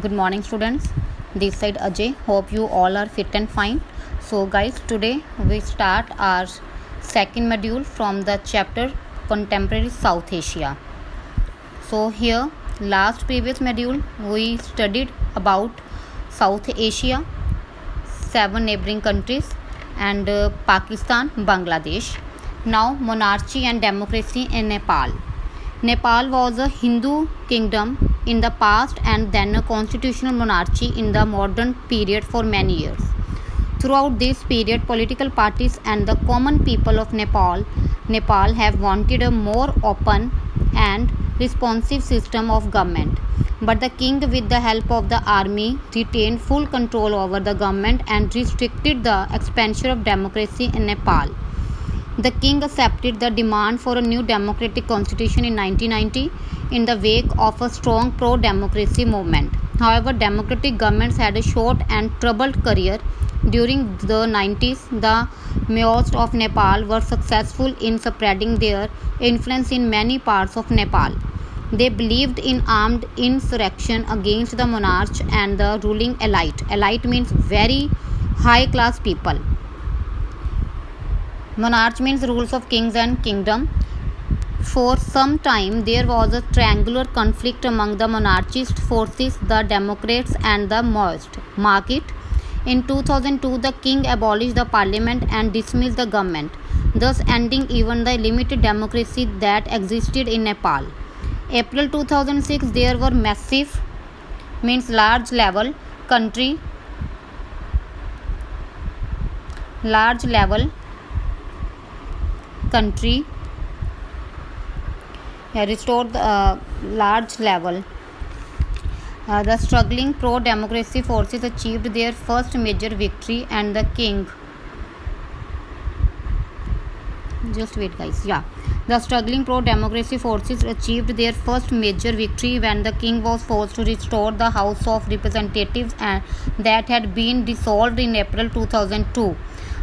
Good morning, students. This side Ajay. Hope you all are fit and fine. So, guys, today we start our second module from the chapter Contemporary South Asia. So, here, last previous module we studied about South Asia, 7 neighboring countries, and Pakistan, Bangladesh. Now, monarchy and democracy in Nepal. Nepal was a Hindu kingdom in the past and then a constitutional monarchy in the modern period for many years. Throughout this period, political parties and the common people of Nepal have wanted a more open and responsive system of government. But the king, with the help of the army, retained full control over the government and restricted the expansion of democracy in Nepal. The king accepted the demand for a new democratic constitution in 1990 in the wake of a strong pro-democracy movement. However, democratic governments had a short and troubled career. During the 90s, the Maoists of Nepal were successful in spreading their influence in many parts of Nepal. They believed in armed insurrection against the monarch and the ruling elite. Elite means very high-class people. Monarch means rules of kings and kingdom. For some time, there was a triangular conflict among the monarchist forces, the Democrats, and the Maoists. Mark it. In 2002, the king abolished the parliament and dismissed the government, thus ending even the limited democracy that existed in Nepal. April 2006, there were massive, means large level country restored the large level. The struggling pro-democracy forces achieved their first major victory, and the king. Just wait, guys. Yeah. The struggling pro-democracy forces achieved their first major victory when the king was forced to restore the House of Representatives and that had been dissolved in April 2002.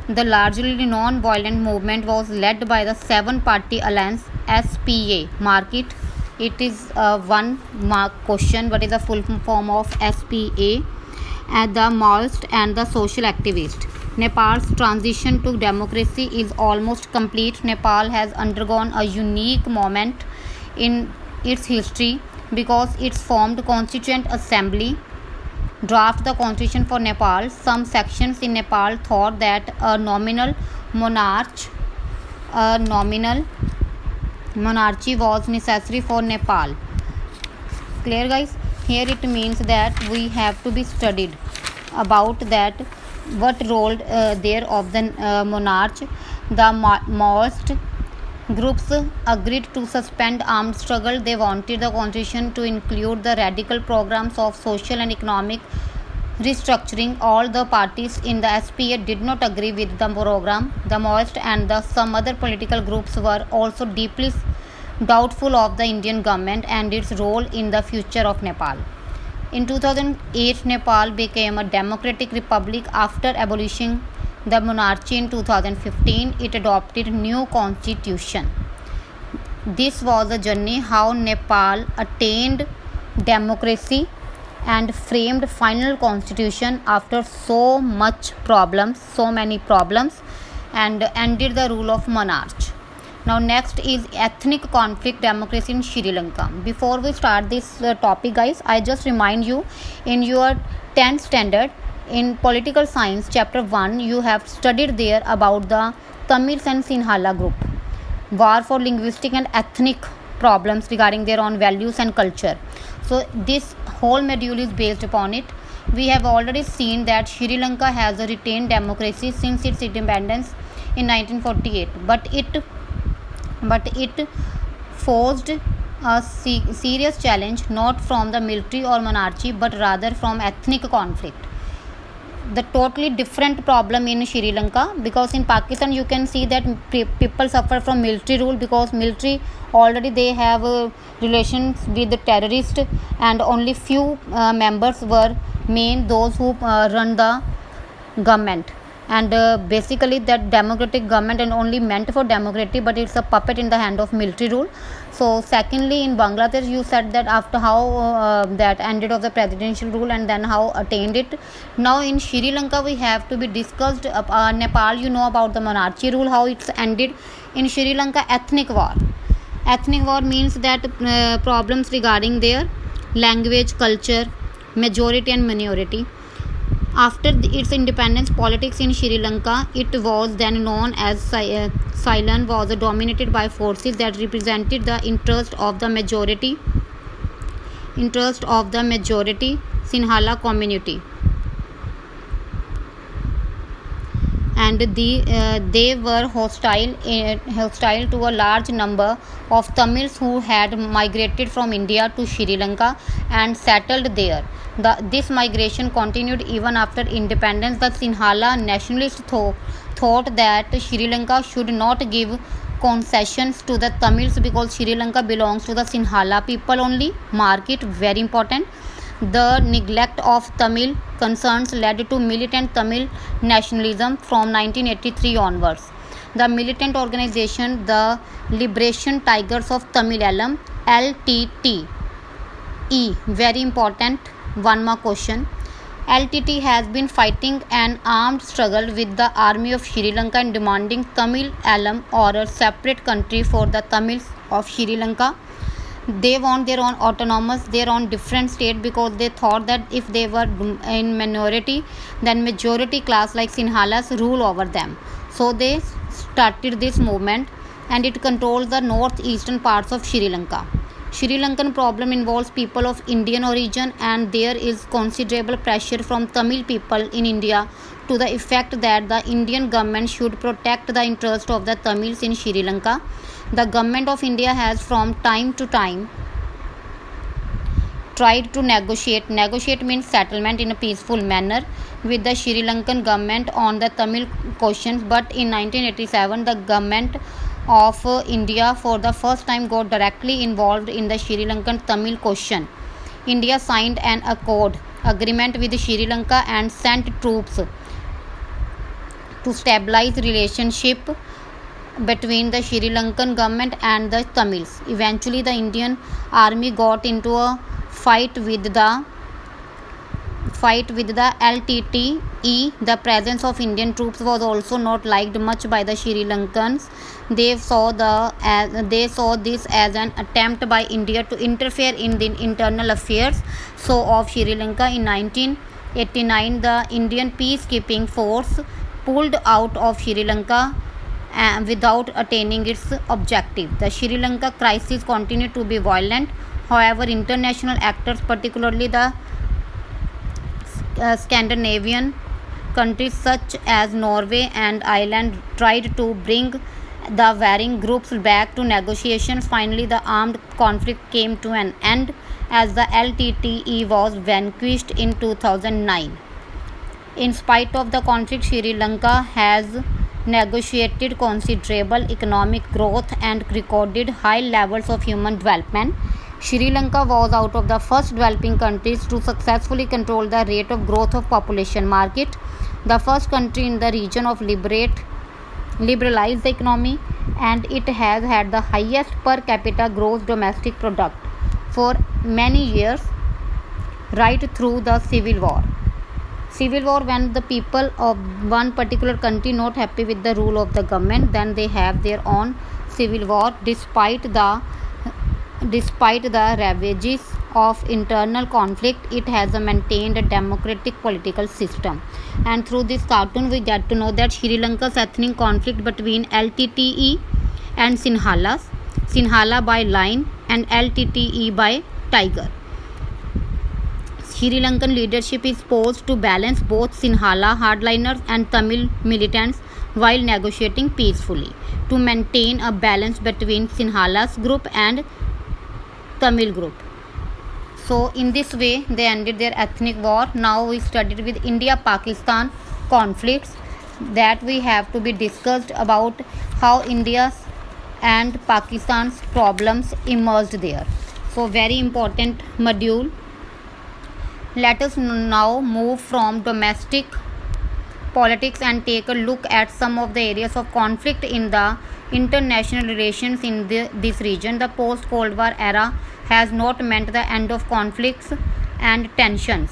The largely non-violent movement was led by the seven-party alliance SPA. Mark it. It is a one-mark question. What is the full form of SPA? And the Maoist and the social activist. Nepal's transition to democracy is almost complete. Nepal has undergone a unique moment in its history because its formed Constituent Assembly draft the constitution for Nepal. Some sections in Nepal thought that a nominal monarchy was necessary for Nepal. Clear, guys? Here it means that we have to be studied about that what role there of the monarch. The Maoist groups agreed to suspend armed struggle. They wanted the constitution to include the radical programs of social and economic restructuring. All the parties in the SPA did not agree with the program. The Maoist and some other political groups were also deeply doubtful of the Indian government and its role in the future of Nepal. In 2008, Nepal became a democratic republic after abolishing the monarchy in 2015. It adopted new constitution. This was a journey how Nepal attained democracy and framed final constitution after so many problems, and ended the rule of monarch. Now next is ethnic conflict democracy in Sri Lanka. Before we start this topic, guys, I just remind you, in your 10th standard in political science chapter 1, you have studied there about the Tamils and Sinhala group, war for linguistic and ethnic problems regarding their own values and culture. So this whole module is based upon it. We have already seen that Sri Lanka has a retained democracy since its independence in 1948, but it posed a serious challenge not from the military or monarchy but rather from ethnic conflict. The totally different problem in Sri Lanka, because in Pakistan you can see that people suffer from military rule because military already they have relations with the terrorists, and only few members were those who run the government. and basically that democratic government and only meant for democracy, but it's a puppet in the hand of military rule. So secondly, in Bangladesh, you said that after how that ended of the presidential rule and then how attained it. Now in Sri Lanka we have to be discussed. Nepal, you know about the monarchy rule, how it's ended. In Sri Lanka, ethnic war. Ethnic war means that problems regarding their language, culture, majority and minority. After its independence, politics in Sri Lanka, it was then known as Ceylon, was dominated by forces that represented the interest of the majority Sinhala community, and they were hostile to a large number of Tamils who had migrated from India to Sri Lanka and settled there. This migration continued even after independence. The Sinhala nationalists thought that Sri Lanka should not give concessions to the Tamils because Sri Lanka belongs to the Sinhala people only. Mark it, very important. The neglect of Tamil concerns led to militant Tamil nationalism from 1983 onwards. The militant organization, the Liberation Tigers of Tamilalam, LTTE, very important. One more question. LTT has been fighting an armed struggle with the army of Sri Lanka and demanding Tamil Alam or a separate country for the Tamils of Sri Lanka. They want their own autonomous, their own different state, because they thought that if they were in minority, then majority class like Sinhalas rule over them. So they started this movement, and it controls the northeastern parts of Sri Lanka. Sri Lankan problem involves people of Indian origin, and there is considerable pressure from Tamil people in India to the effect that the Indian government should protect the interest of the Tamils in Sri Lanka. The government of India has from time to time tried to negotiate. Negotiate means settlement in a peaceful manner with the Sri Lankan government on the Tamil questions, but in 1987 the government of India for the first time got directly involved in the Sri Lankan Tamil question. India signed an agreement with Sri Lanka and sent troops to stabilize relationship between the Sri Lankan government and the Tamils. Eventually the Indian army got into a fight with the LTTE. The presence of Indian troops was also not liked much by the Sri Lankans. They saw this as an attempt by India to interfere in the internal affairs of Sri Lanka. In 1989, the Indian peacekeeping force pulled out of Sri Lanka without attaining its objective. The Sri Lanka crisis continued to be violent. However, international actors, particularly the Scandinavian countries such as Norway and Ireland, tried to bring the varying groups back to negotiations. Finally, the armed conflict came to an end as the LTTE was vanquished in 2009. In spite of the conflict, Sri Lanka has negotiated considerable economic growth and recorded high levels of human development. Sri Lanka was out of the first developing countries to successfully control the rate of growth of population market, the first country in the region of liberalize the economy, and it has had the highest per capita gross domestic product for many years right through the civil war. When the people of one particular country not happy with the rule of the government, then they have their own civil war. Despite the ravages of internal conflict, it has maintained a democratic political system. And through this cartoon, we get to know that Sri Lanka's ethnic conflict between LTTE and Sinhala by line and LTTE by tiger. Sri Lankan leadership is supposed to balance both Sinhala hardliners and Tamil militants while negotiating peacefully to maintain a balance between Sinhala's group and Tamil group. So in this way they ended their ethnic war. Now we studied with India-Pakistan conflicts that we have to be discussed about how India's and Pakistan's problems emerged there. So very important module. Let us now move from domestic politics and take a look at some of the areas of conflict in the international relations in this region. The post-Cold War era has not meant the end of conflicts and tensions.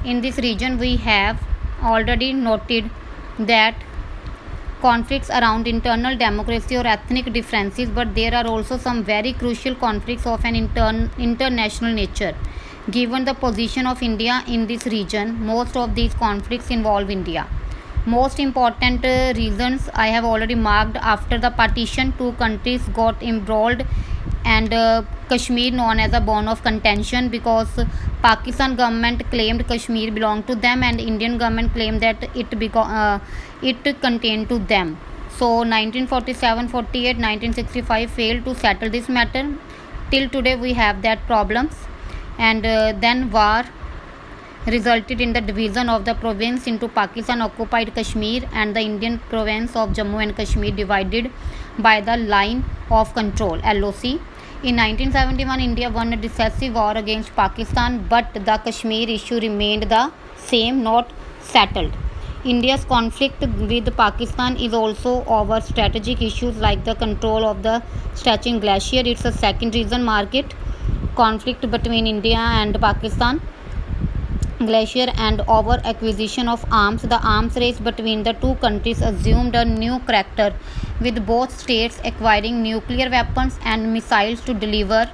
In this region, we have already noted that conflicts around internal democracy or ethnic differences, but there are also some very crucial conflicts of an international nature. Given the position of India in this region, most of these conflicts involve India. Most important reasons I have already marked. After the partition, two countries got embroiled, and Kashmir known as a bone of contention because Pakistan government claimed Kashmir belonged to them and Indian government claimed that it contained to them. So 1947, 48, 1965 failed to settle this matter. Till today we have that problems, and then war resulted in the division of the province into Pakistan occupied Kashmir and the Indian province of Jammu and Kashmir divided by the line of control LOC. In 1971, India won a decisive war against Pakistan, but the Kashmir issue remained the same, not settled. India's conflict with Pakistan is also over strategic issues like the control of the stretching glacier. It's a second reason market conflict between India and Pakistan glacier and over acquisition of arms. The arms race between the two countries assumed a new character, with both states acquiring nuclear weapons and missiles to deliver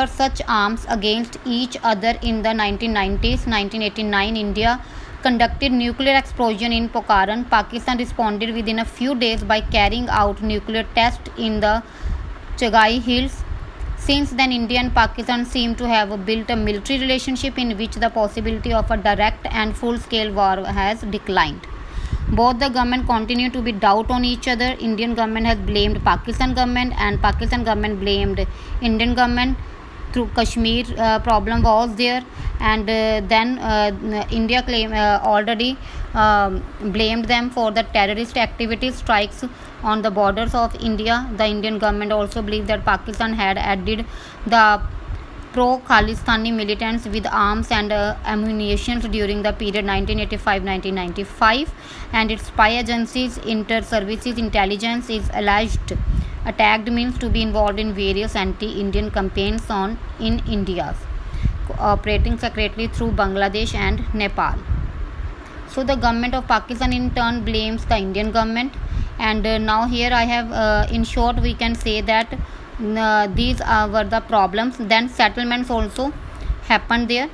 such arms against each other. In the 1990s, 1989, India conducted nuclear explosion in Pokhran. Pakistan responded within a few days by carrying out nuclear tests in the Chagai Hills. Since then, India and Pakistan seem to have built a military relationship in which the possibility of a direct and full-scale war has declined. Both the government continue to be doubt on each other. Indian government has blamed Pakistan government and Pakistan government blamed Indian government through Kashmir problem was there, and then India already blamed them for the terrorist activities strikes on the borders of India. The Indian government also believed that Pakistan had added the pro-Khalistani militants with arms and ammunition during the period 1985-1995, and its spy agencies, inter-services intelligence is alleged attacked means to be involved in various anti-Indian campaigns in India, operating secretly through Bangladesh and Nepal. So the government of Pakistan in turn blames the Indian government, and now here I have in short we can say that these were the problems. Then settlements also happened there.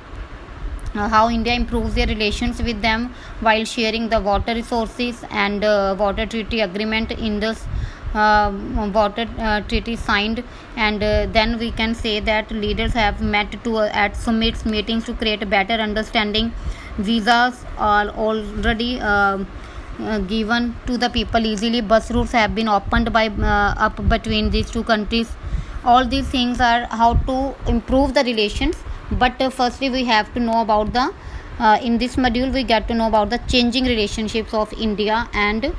How India improves their relations with them while sharing the water resources, and water treaty agreement in this water treaty signed, and then we can say that leaders have met at summits meetings to create a better understanding. Visas are already given to the people easily. Bus routes have been opened by up between these two countries. All these things are how to improve the relations, but firstly we have to know about the in this module we get to know about the changing relationships of India and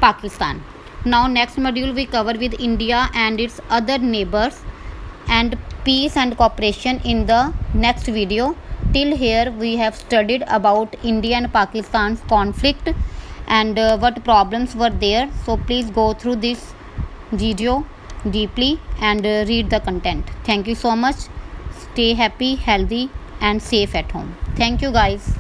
Pakistan. Now next module we cover with India and its other neighbors and peace and cooperation in the next video. Till here we have studied about India and Pakistan's conflict and what problems were there. So please go through this video deeply and read the content. Thank you so much. Stay happy, healthy and safe at home. Thank you guys.